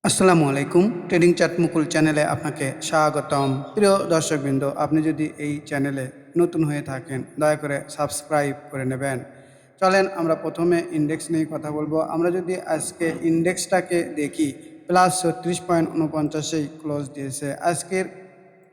আসসালামু আলাইকুম। Trading chart মুকুল চ্যানেলে আপনাকে স্বাগতম। প্রিয় দর্শকবৃন্দ, আপনি যদি এই চ্যানেলে নতুন হয়ে থাকেন দয়া করে সাবস্ক্রাইব করে নেবেন। চলেন আমরা প্রথমে ইন্ডেক্স নিয়ে কথা বলবো। আমরা যদি আজকে ইন্ডেক্সটাকে দেখি, +36.49 ক্লোজ দিয়েছে। আজকের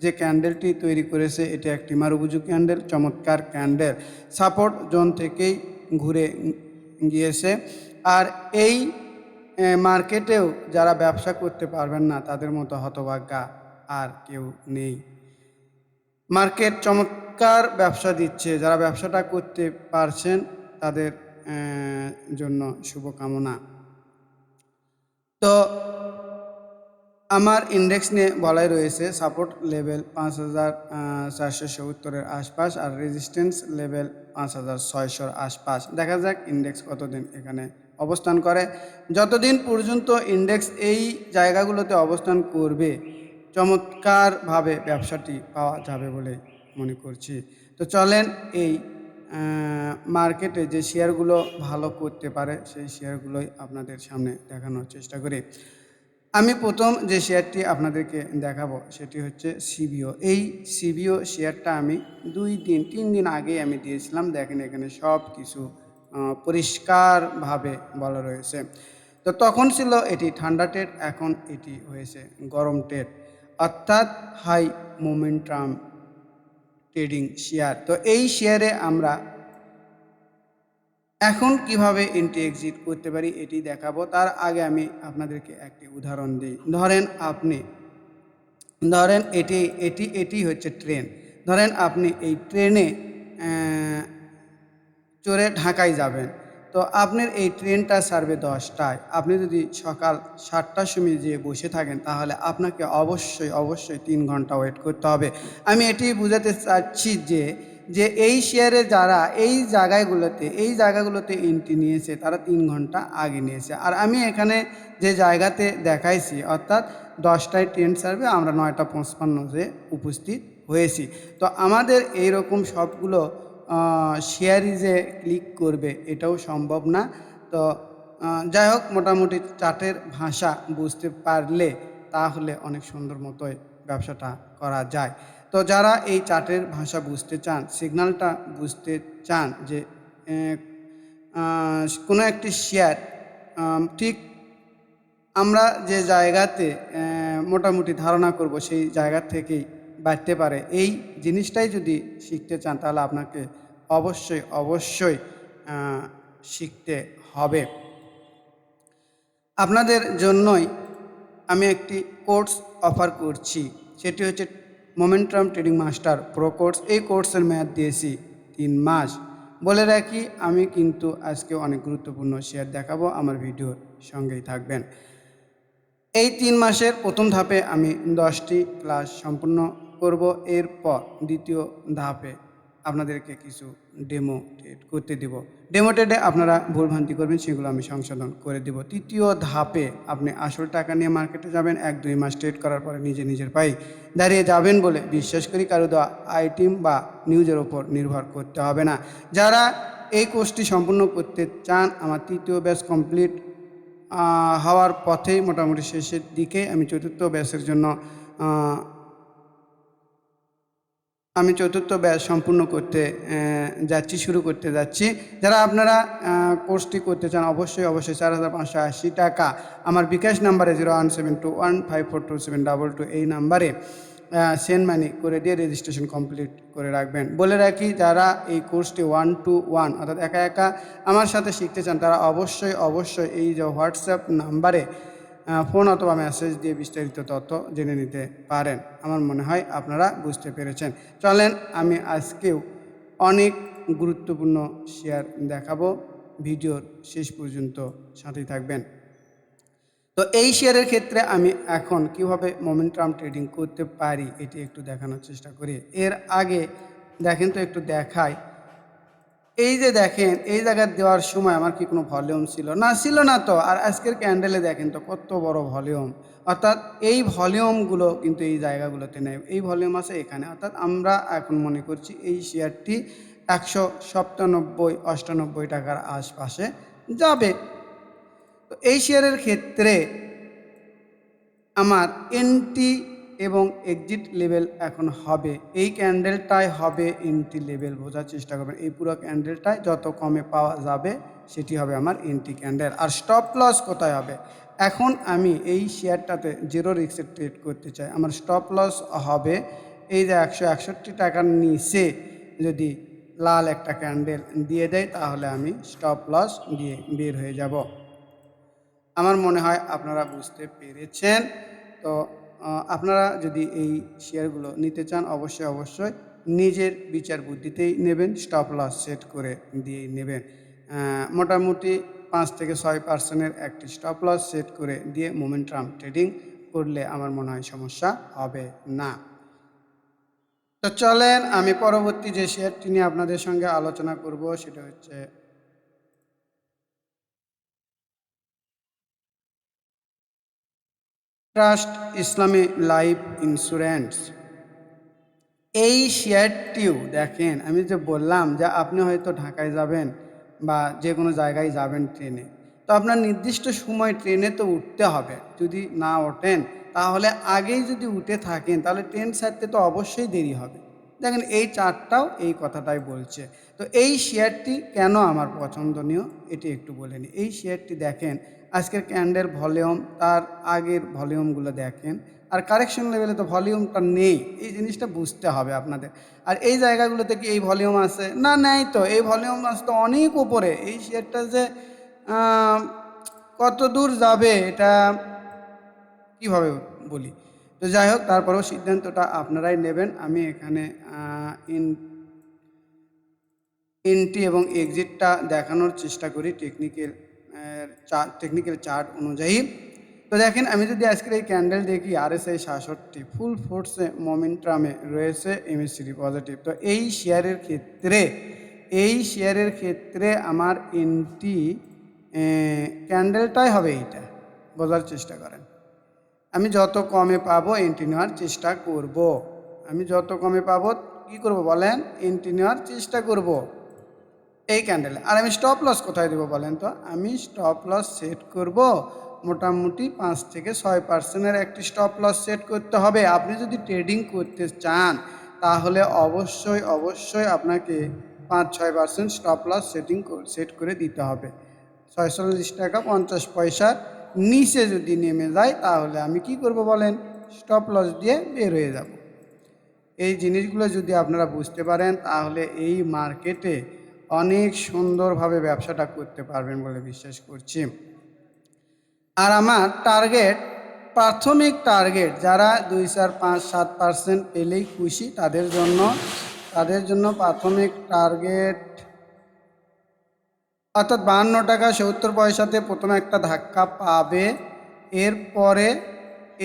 যে ক্যান্ডেলটি তৈরি করেছে এটি একটি মারুবুজু ক্যান্ডেল, চমৎকার ক্যান্ডেল। সাপোর্ট জোন থেকেই ঘুরে গিয়েছে। আর এই মার্কেটেও যারা ব্যবসা করতে পারবেন না তাদের মতো হতভাগ্যা আর কেউ নেই। মার্কেট চমৎকার ব্যবসা দিচ্ছে। যারা ব্যবসাটা করতে পারছেন তাদের জন্য শুভকামনা। তো আমার ইন্ডেক্স নিয়ে বলাই রয়েছে সাপোর্ট লেভেল 5470-এর আশপাশ আর রেজিস্ট্যান্স লেভেল 5600-র আশপাশ। দেখা যাক ইন্ডেক্স কতদিন এখানে অবস্থান করে। যতদিন পর্যন্ত ইন্ডেক্স এই জায়গাগুলোতে অবস্থান করবে চমৎকারভাবে ব্যবসাটি পাওয়া যাবে বলে মনে করছি। তো চলেন এই মার্কেটে যে শেয়ারগুলো ভালো করতে পারে সেই শেয়ারগুলোই আপনাদের সামনে দেখানোর চেষ্টা করি। আমি প্রথম যে শেয়ারটি আপনাদেরকে দেখাবো সেটি হচ্ছে সিবিও। এই সিবিও শেয়ারটা আমি 3 দিন আগেই আমি দিয়েছিলাম। দেখেন এখানে সব কিছু পরিষ্কারভাবে বলা রয়েছে। তো তখন ছিল এটি ঠান্ডা ট্রেড, এখন এটি হয়েছে গরম ট্রেড, অর্থাৎ হাই মোমেন্টাম ট্রেডিং শেয়ার। তো এই শেয়ারে আমরা এখন কিভাবে এন্ট্রি এক্সিট করতে পারি এটি দেখাবো। তার আগে আমি আপনাদেরকে একটি উদাহরণ দিই। ধরেন এটি এটি এটি হচ্ছে ট্রেন। ধরেন আপনি এই ট্রেনে চড়ে ঢাকায় যাবেন। তো আপনার এই ট্রেনটা ছাড়বে 10টায়। আপনি যদি সকাল 7টার সময় যেয়ে বসে থাকেন তাহলে আপনাকে অবশ্যই 3 ঘন্টা ওয়েট করতে হবে। আমি এটি বুঝাতে চাচ্ছি যে এই শেয়ারে যারা এই জায়গাগুলোতে এন্ট্রি নিয়েছে তারা 3 ঘন্টা আগে নিয়েছে। আর আমি এখানে যে জায়গাতে দেখাইছি অর্থাৎ 10টায় ট্রেন ছাড়বে, আমরা 9:55 উপস্থিত হয়েছি। তো আমাদের এইরকম সবগুলো শেয়ারই যে ক্লিক করবে এটাও সম্ভব না। তো যাই হোক, মোটামুটি চার্টের ভাষা বুঝতে পারলে তাহলে অনেক সুন্দর মতোই ব্যবসাটা করা যায়। তো যারা এই চার্টের ভাষা বুঝতে চান, সিগন্যালটা বুঝতে চান যে কোনো একটি শেয়ার ঠিক আমরা যে জায়গাতে মোটামুটি ধারণা করব সেই জায়গা থেকেই বাড়তে পারে, এই জিনিসটাই যদি শিখতে চান তাহলে আপনাকে অবশ্যই শিখতে হবে। আপনাদের জন্যই আমি একটি কোর্স অফার করছি, সেটি হচ্ছে momentum trading master pro course. এই কোর্সের মেয়াদ দিয়েছি 3 মাস। বলে রাখি, আমি কিন্তু আজকে অনেক গুরুত্বপূর্ণ শেয়ার দেখাবো, আমার ভিডিওর সঙ্গেই থাকবেন। এই 3 মাসের প্রথম ধাপে আমি 10টি ক্লাস সম্পূর্ণ করব। এরপর দ্বিতীয় ধাপে আপনাদেরকে কিছু ডেমো ট্রেড করতে দেব। ডেমো ট্রেডে আপনারা ভুলভ্রান্তি করবেন, সেগুলো আমি সংশোধন করে দেব। তৃতীয় ধাপে আপনি আসল টাকা নিয়ে মার্কেটে যাবেন। 1-2 মাস ট্রেড করার পরে নিজের পায়ে দাঁড়িয়ে যাবেন বলে বিশ্বাস করি। কারো দেওয়া আইটেম বা নিউজের ওপর নির্ভর করতে হবে না। যারা এই কোর্সটি সম্পূর্ণ করতে চান, আমার তৃতীয় ব্যাচ কমপ্লিট হওয়ার পথে, মোটামুটি শেষের দিকে আমি চতুর্থ ব্যাচ সম্পূর্ণ করতে শুরু করতে যাচ্ছি। যারা আপনারা কোর্সটি করতে চান অবশ্যই 4,580 টাকা আমার বিকাশ নাম্বারে 017215422722 এই নাম্বারে সেন্ড মানি করে দিয়ে রেজিস্ট্রেশন কমপ্লিট করে রাখবেন। বলে রাখি, যারা এই কোর্সটি 1-to-1 অর্থাৎ একা আমার সাথে শিখতে চান তারা অবশ্যই এই যে হোয়াটসঅ্যাপ নাম্বারে ফোন অথবা মেসেজ দিয়ে বিস্তারিত তথ্য জেনে নিতে পারেন। আমার মনে হয় আপনারা বুঝতে পেরেছেন। চলেন আমি আজকেও অনেক গুরুত্বপূর্ণ শেয়ার দেখাবো, ভিডিওর শেষ পর্যন্ত সাথেই থাকবেন। তো এই শেয়ারের ক্ষেত্রে আমি এখন কিভাবে মোমেন্টাম ট্রেডিং করতে পারি এটি একটু দেখানোর চেষ্টা করি। এর আগে দেখেন তো, একটু দেখাই। এই যে দেখেন, এই জায়গায় দেওয়ার সময় আমার কি কোনো ভলিউম ছিল না তো। আর আজকের ক্যান্ডেলে দেখেন তো কত বড় ভলিউম, অর্থাৎ এই ভলিউমগুলো কিন্তু এই জায়গাগুলোতে নেই। এই ভলিউম আছে এখানে, অর্থাৎ আমরা এখন মনে করছি এই শেয়ারটি 197-98 টাকার আশপাশে যাবে। তো এই শেয়ারের ক্ষেত্রে আমার এন্ট্রি এবং এক্সিট লেভেল এখন হবে, এই ক্যান্ডেলটাই হবে এন্ট্রি লেভেল। বোঝার চেষ্টা করবেন, এই পুরো ক্যান্ডেলটায় যত কমে পাওয়া যাবে সেটি হবে আমার এন্ট্রি ক্যান্ডেল। আর স্টপ লস কোথায় হবে? এখন আমি এই শেয়ারটাতে জিরো রিস্কে ট্রেড করতে চাই, আমার স্টপ লস হবে এই যে 161 টাকার নিচে যদি লাল একটা ক্যান্ডেল দিয়ে দেয় তাহলে আমি স্টপ লস দিয়ে বের হয়ে যাব। আমার মনে হয় আপনারা বুঝতে পেরেছেন। তো আপনারা যদি এই শেয়ারগুলো নিতে চান অবশ্যই অবশ্যই নিজের বিচার বুদ্ধিতেই নেবেন, স্টপ লস সেট করে দিয়েই নেবেন। মোটামুটি 5 থেকে 6% একটি স্টপ লস সেট করে দিয়ে মোমেন্টাম ট্রেডিং করলে আমার মনে হয় সমস্যা হবে না। তো চলেন আমি পরবর্তী যে শেয়ারটি নিয়ে আপনাদের সঙ্গে আলোচনা করব সেটা হচ্ছে ট্রাস্ট ইসলামী লাইফ ইন্স্যুরেন্স। এই শেয়ারটিও দেখেন, আমি যে বললাম যে আপনি হয়তো ঢাকায় যাবেন বা যে কোনো জায়গায় যাবেন ট্রেনে, তো আপনার নির্দিষ্ট সময় ট্রেনে তো উঠতে হবে। যদি না ওঠেন তাহলে আগেই যদি উঠে থাকেন তাহলে ট্রেন ছাড়তে তো অবশ্যই দেরি হবে। দেখেন এই চার্টটাও এই কথাটাই বলছে। তো এই শেয়ারটি কেন আমার পছন্দনীয় এটি একটু বলে নিই। এই শেয়ারটি দেখেন আজকের ক্যান্ডেল ভলিউম, তার আগের ভলিউমগুলো দেখেন, আর কারেকশন লেভেলে তো ভলিউমটা নেই, এই জিনিসটা বুঝতে হবে আপনাদের। আর এই জায়গাগুলোতে কি এই ভলিউম আছে? না, নেই তো। এই ভলিউম আসতে অনেক উপরে। এই শেয়ারটা যে কত দূর যাবে এটা কিভাবে বলি? তো যাই হোক, তারপরেও সিদ্ধান্তটা আপনারাই নেবেন। আমি এখানে ইন এন্ট্রি এবং এক্সিটটা দেখানোর চেষ্টা করি টেকনিক্যাল চার্ট অনুযায়ী। তো দেখেন আমি যদি আজকের এই ক্যান্ডেল দেখি RSI 66 ফুল ফোর্সে মোমেন্টামে রয়েছে, MACD পজিটিভ। তো এই শেয়ারের ক্ষেত্রে আমার এন্ট্রি ক্যান্ডেলটাই হবে এইটা। বোঝার চেষ্টা করেন, আমি যত কমে পাবো এন্ট্রি নেওয়ার চেষ্টা করব। আমি যত কমে পাবো কী করব বলেন? এন্ট্রি নেওয়ার চেষ্টা করব এই ক্যান্ডেলে। আর আমি স্টপ লস কোথায় দেবো বলেন তো? আমি স্টপ লস সেট করব মোটামুটি 5 থেকে 6% একটি স্টপ লস সেট করতে হবে। আপনি যদি ট্রেডিং করতে চান তাহলে অবশ্যই অবশ্যই আপনাকে 5-6% স্টপ লস সেট করে দিতে হবে। 46 টাকা 50 পয়সার নিচে যদি নেমে যায় তাহলে আমি কি করব বলেন? স্টপ লস দিয়ে বের হয়ে যাব। এই জিনিসগুলো যদি আপনারা বুঝতে পারেন তাহলে এই মার্কেটে অনেক সুন্দরভাবে ব্যবসাটা করতে পারবেন বলে বিশ্বাস করছি। আর আমার টার্গেট, প্রাথমিক টার্গেট, যারা 2, 4, 5, 7% পেলেই খুশি তাদের জন্য প্রাথমিক টার্গেট অর্থাৎ 52 টাকা 70 পয়সাতে প্রথমে একটা ধাক্কা পাবে। এরপরে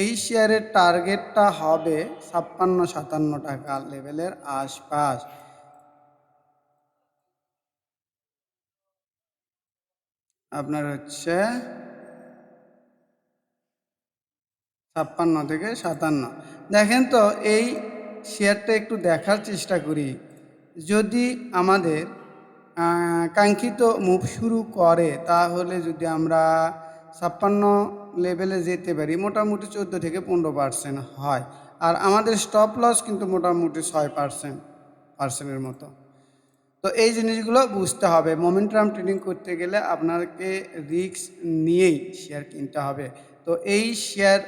এই শেয়ারের টার্গেটটা হবে 56-57 টাকা লেভেলের আশপাশ। আপনার হচ্ছে 56 থেকে 57। দেখেন তো এই শেয়ারটা একটু দেখার চেষ্টা করি। যদি আমাদের কাঙ্ক্ষিত মুভ শুরু করে তাহলে যদি আমরা 56 লেভেলে যেতে পারি মোটামুটি 14 থেকে 15% হয়। আর আমাদের স্টপ লস কিন্তু মোটামুটি 6% মতো। তো এই জিনিসগুলো বুঝতে হবে। মোমেন্টাম ট্রেডিং করতে গেলে আপনাকে রিস্ক নিয়েই শেয়ার কিনতে হবে। তো এই শেয়ার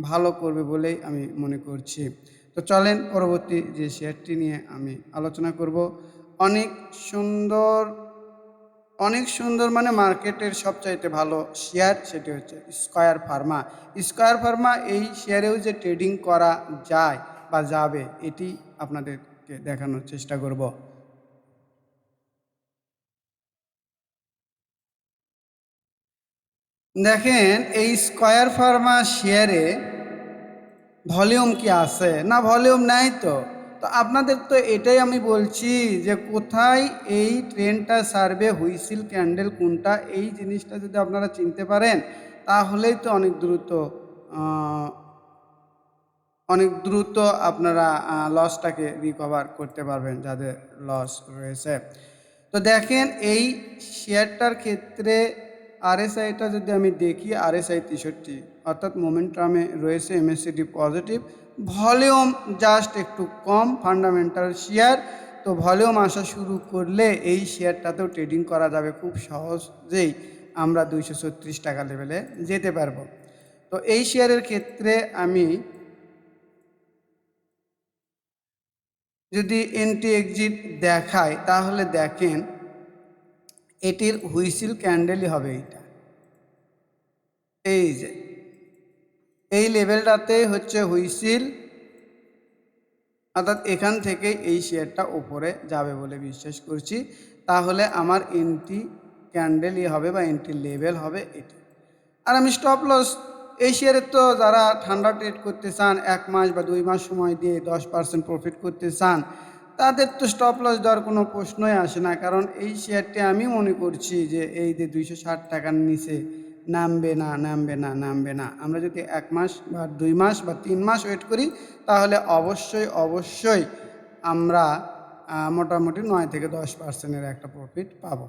ভালো করবে বলেই আমি মনে করছি। তো চলেন পরবর্তী যে শেয়ারটি নিয়ে আমি আলোচনা করব। অনেক সুন্দর, অনেক সুন্দর মানে মার্কেটের সবচাইতে ভালো শেয়ার সেটি হচ্ছে স্কয়ার ফার্মা। স্কয়ার ফার্মা এই শেয়ারেও যে ট্রেডিং করা যায় বা যাবে এটি আপনাদেরকে দেখানোর চেষ্টা করব। দেখেন এই স্কয়ার ফার্মা শেয়ারে ভলিউম কি আছে? না, ভলিউম নাই তো। তো আপনাদের তো এটাই আমি বলছি যে কোথায় এই ট্রেনটা সারবে, হুইসিল ক্যান্ডেল কোনটা, এই জিনিসটা যদি আপনারা চিনতে পারেন তাহলেই তো আহ, অনেক দ্রুত আপনারা লসটাকে রিকভার করতে পারবেন যাদের লস রয়েছে। তো দেখেন এই শেয়ারটার ক্ষেত্রে আরএসআইটা যদি আমি দেখি, আরএসআই 63, অর্থাৎ মোমেন্টামে রয়েছে এমএসসিডি পজিটিভ, ভলিউম জাস্ট একটু কম, ফান্ডামেন্টাল শেয়ার। তো ভলিউম আসা শুরু করলে এই শেয়ারটাতেও ট্রেডিং করা যাবে খুব সহজেই, আমরা 236 টাকা লেভেলে যেতে পারবো। তো এই শেয়ারের ক্ষেত্রে আমি যদি এন্ট্রি এক্সিট দেখাই, তাহলে দেখেন এটির হুইসিল ক্যান্ডেলই হবে এইটা, এই যে এই লেভেলটাতে হচ্ছে হুইসিল, অর্থাৎ এখান থেকে এই শেয়ারটা উপরে যাবে বলে বিশ্বাস করছি। তাহলে আমার এন্ট্রি ক্যান্ডেলই হবে বা এন্ট্রি লেভেল হবে এটি। আর আমি স্টপ লস, এই শেয়ারের তো যারা ঠান্ডা ট্রেড করতে চান, 1 মাস বা 2 মাস সময় দিয়ে 10% প্রফিট করতে চান, তাদের তো স্টপ লস দেওয়ার কোনো প্রশ্নই আসে না। কারণ এই শেয়ারটি আমি মনে করছি যে এই যে 260 টাকার নিচে নামবে না, নামবে না, নামবে না। আমরা যদি 1 মাস বা 2 মাস বা 3 মাস ওয়েট করি, তাহলে অবশ্যই অবশ্যই আমরা মোটামুটি 9 থেকে 10% একটা প্রফিট পাবো।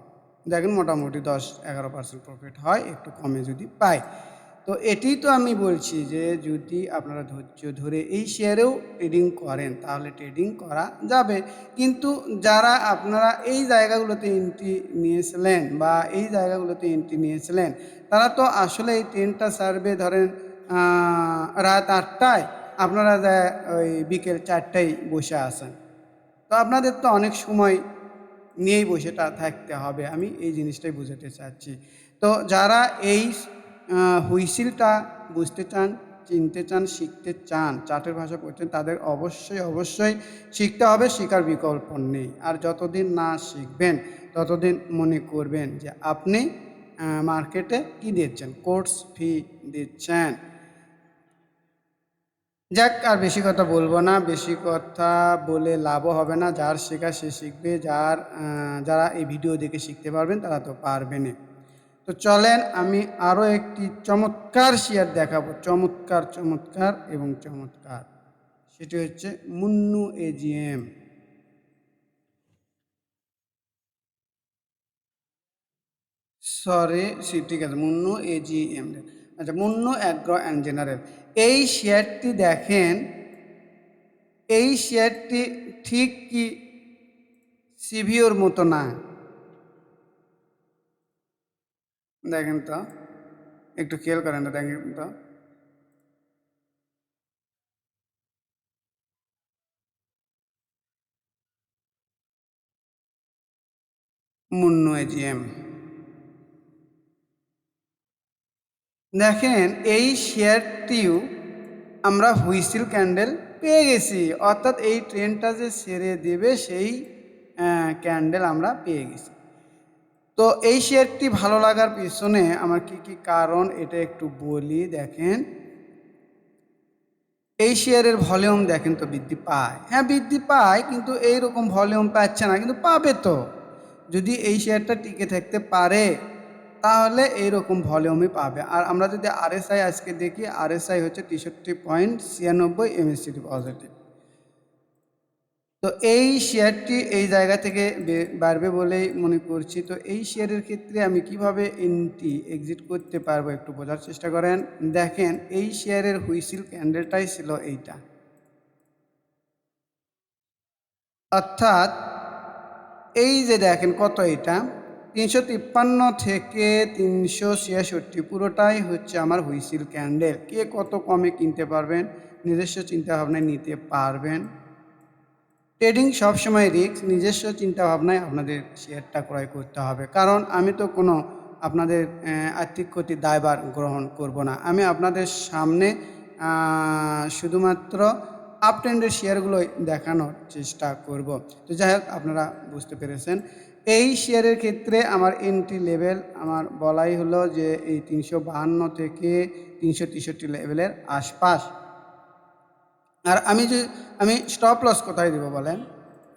দেখেন মোটামুটি 10-11% প্রফিট হয়, একটু কমে যদি পাই। তো এটিই তো আমি বলছি যে যদি আপনারা ধৈর্য ধরে এই শেয়ারেও ট্রেডিং করেন, তাহলে ট্রেডিং করা যাবে। কিন্তু যারা আপনারা এই জায়গাগুলোতে এন্ট্রি নিয়েছিলেন বা এই জায়গাগুলোতে এন্ট্রি নিয়েছিলেন, তারা তো আসলে এই ট্রেনটা ছাড়বে ধরেন রাত 8টায়, আপনারা ওই বিকেল 4টায় বসে আছেন। তো আপনাদের তো অনেক সময় নিয়েই বসেটা থাকতে হবে, আমি এই জিনিসটাই বোঝাতে চাচ্ছি। তো যারা এই হুইসিলটা বুঝতে চান, চিনতে চান, শিখতে চান, চার্টের ভাষা পড়ছেন, তাদের অবশ্যই অবশ্যই শিখতে হবে, শেখার বিকল্প নেই। আর যতদিন না শিখবেন ততদিন মনে করবেন যে আপনি মার্কেটে কী দিচ্ছেন, কোর্স ফি দিচ্ছেন। যাক, আর বেশি কথা বলবো না, বেশি কথা বলে লাভও হবে না। যার শেখা সে শিখবে, যারা এই ভিডিও দেখে শিখতে পারবেন তারা তো পারবেনই। তো চলেন আমি আরও একটি চমৎকার শেয়ার দেখাবো, চমৎকার চমৎকার এবং চমৎকার। সেটি হচ্ছে মুন্নু এজিএম। ঠিক আছে, মুন্নু এজিএম। আচ্ছা, মুন্নু অ্যাগ্রো অ্যান্ড জেনারেল। এই শেয়ারটি দেখেন, এই শেয়ারটি ঠিক কি সিভিওর মতো না, দেখেন তো, একটু খেয়াল করেন না, দেখেন তো। মুন্নু এজিএম দেখেন, এই শেয়ারটিও আমরা হুইসিল ক্যান্ডেল পেয়ে গেছি, অর্থাৎ এই ট্রেনটা যে ছেড়ে দেবে সেই ক্যান্ডেল আমরা পেয়ে গেছি। তো এই শেয়ারটি ভালো লাগার পিছনে আমার কি কি কারণ, এটা একটু বলি। দেখেন, এই শেয়ারের ভলিউম দেখেন তো বৃদ্ধি পায়, হ্যাঁ বৃদ্ধি পায়, কিন্তু এইরকম ভলিউম পাচ্ছে না, কিন্তু পাবে তো। যদি এই শেয়ারটা টিকে থাকতে পারে তাহলে এইরকম ভলিউমই পাবে। আর আমরা যদি আরএসআই আজকে দেখি, আরএসআই হচ্ছে 63.96 এমএসসিডি পজিটিভ। তো এই শেয়ারটি এই জায়গা থেকে বাড়বে বলেই মনে করছি। তো এই শেয়ারের ক্ষেত্রে আমি কিভাবে এন্ট্রি এক্সিট করতে পারবো একটু বোঝার চেষ্টা করেন। দেখেন, এই শেয়ারের হুইসিল ক্যান্ডেলটাই ছিল এইটা, অর্থাৎ এই যে দেখেন কত, এটা 353 থেকে 366, পুরোটাই হচ্ছে আমার হুইসিল ক্যান্ডেল। কে কত কমে কিনতে পারবেন, নিজস্ব চিন্তাভাবনায় নিতে পারবেন। ট্রেডিং সবসময় রিস্ক, নিজস্ব চিন্তাভাবনায় আপনাদের শেয়ারটা ক্রয় করতে হবে। কারণ আমি তো কোনো আপনাদের আর্থিক ক্ষতির দায়ভার গ্রহণ করব না। আমি আপনাদের সামনে শুধুমাত্র আপ ট্রেন্ডের শেয়ারগুলোই দেখানোর চেষ্টা করব। তো যাই হোক, আপনারা বুঝতে পেরেছেন। এই শেয়ারের ক্ষেত্রে আমার এন্ট্রি লেভেল আমার বলাই হলো যে এই 352 থেকে 363 লেভেলের আশপাশ। আর আমি স্টপ লস কোথায় দিব বলেন?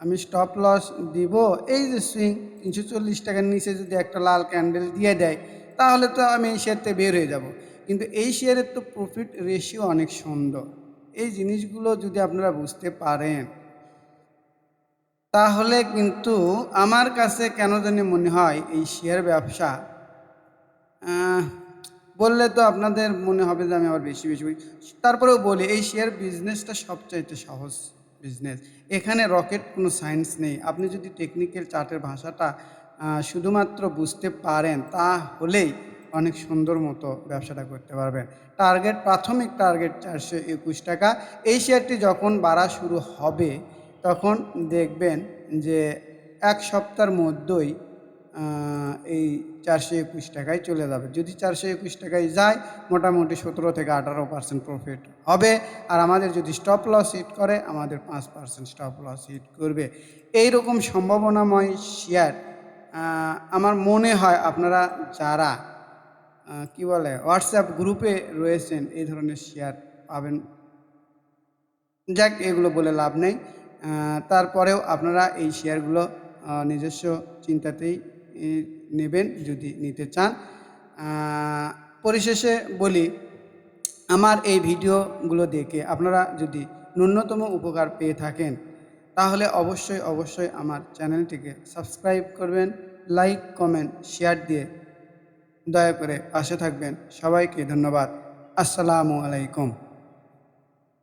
আমি স্টপ লস দিব এই যে সুইং 340 টাকার নিচে যদি একটা লাল ক্যান্ডেল দিয়ে দেয়, তাহলে তো আমি এই শেয়ারতে বের হয়ে যাব। কিন্তু এই শেয়ারের তো প্রফিট রেশিও অনেক সুন্দর। এই জিনিসগুলো যদি আপনারা বুঝতে পারেন, তাহলে কিন্তু আমার কাছে কেন জানি মনে হয় এই শেয়ার ব্যবসা আহ, বললে তো আপনাদের মনে হবে যে আমি আবার বেশি বেশি বলি। তারপরেও বলি, এই শেয়ার বিজনেসটা সবচাইতে সহজ বিজনেস। এখানে রকেট কোনো সায়েন্স নেই। আপনি যদি টেকনিক্যাল চার্টের ভাষাটা শুধুমাত্র বুঝতে পারেন, তাহলেই অনেক সুন্দর মতো ব্যবসাটা করতে পারবেন। প্রাথমিক টার্গেট 421 টাকা। এই শেয়ারটি যখন বাড়া শুরু হবে, তখন দেখবেন যে 1 সপ্তাহের মধ্যেই এই 421 টাকায় চলে যাবে। যদি 421 টাকায় যায়, মোটামুটি 17 থেকে 18% প্রফিট হবে। আর আমাদের যদি স্টপ লস হিট করে, আমাদের 5% স্টপ লস হিট করবে। এইরকম সম্ভাবনাময় শেয়ার আমার মনে হয় আপনারা যারা কি বলে হোয়াটসঅ্যাপ গ্রুপে রয়েছেন, এই ধরনের শেয়ার পাবেন। যাক, এগুলো বলে লাভ নেই। তারপরেও আপনারা এই শেয়ারগুলো নিজস্ব চিন্তাতেই নেবেন যদি নিতে চান। আ পরিশেষে বলি, আমার এই ভিডিওগুলো দেখে আপনারা যদি ন্যূনতম উপকার পেয়ে থাকেন, তাহলে অবশ্যই, অবশ্যই আমার চ্যানেলটিকে সাবস্ক্রাইব করবেন। লাইক, কমেন্ট, শেয়ার দিয়ে দয়া করে পাশে থাকবেন। সবাইকে ধন্যবাদ। আসসালামু আলাইকুম।